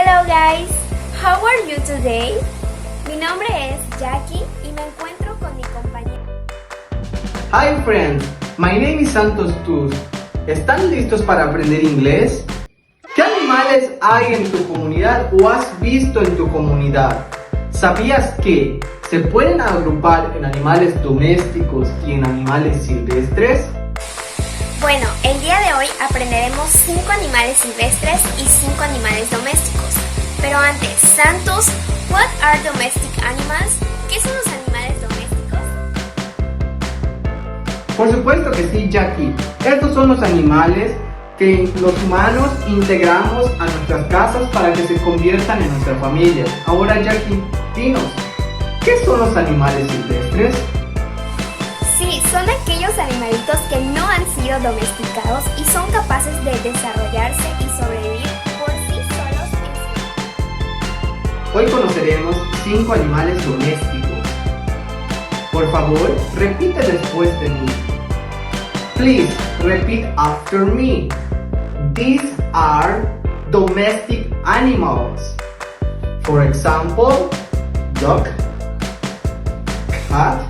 Hello guys, how are you today? Mi nombre es Jackie y me encuentro con mi compañera. Hi friends, my name is Santos Tuz. ¿Están listos para aprender inglés? ¿Qué animales hay en tu comunidad o has visto en tu comunidad? ¿Sabías que se pueden agrupar en animales domésticos y en animales silvestres? Bueno, el día de hoy aprenderemos 5 animales silvestres y 5 animales domésticos. Pero antes, Santos, what are domestic animals? ¿Qué son los animales domésticos? Por supuesto que sí, Jackie. Estos son los animales que los humanos integramos a nuestras casas para que se conviertan en nuestra familia. Ahora, Jackie, dinos, ¿qué son los animales silvestres? Sí, son aquellos animalitos que no han sido domesticados y son capaces de desarrollarse y sobrevivir por sí solos en su... Hoy conoceremos 5 animales domésticos. Por favor, repite después de mí. Please repeat after me. These are domestic animals. For example, dog, cat,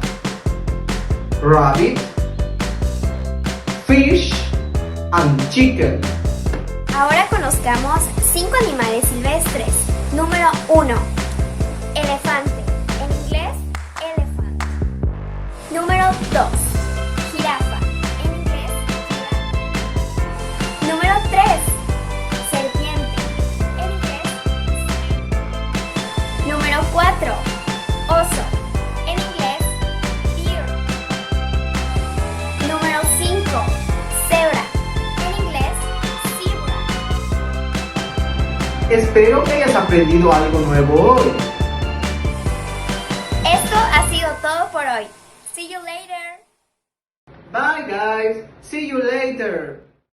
rabbit, fish, and chicken. Ahora conozcamos 5 animales silvestres. Número 1. Elefante. En inglés, elephant. Número 2. Jirafa. En inglés, giraffe. Número 3. Serpiente. En inglés, snake. Número 4. Oso. En inglés, deer. Número 5. Cebra. En inglés, zebra. Espero que hayas aprendido algo nuevo hoy. Esto ha sido todo por hoy. See you later. Bye guys, see you later.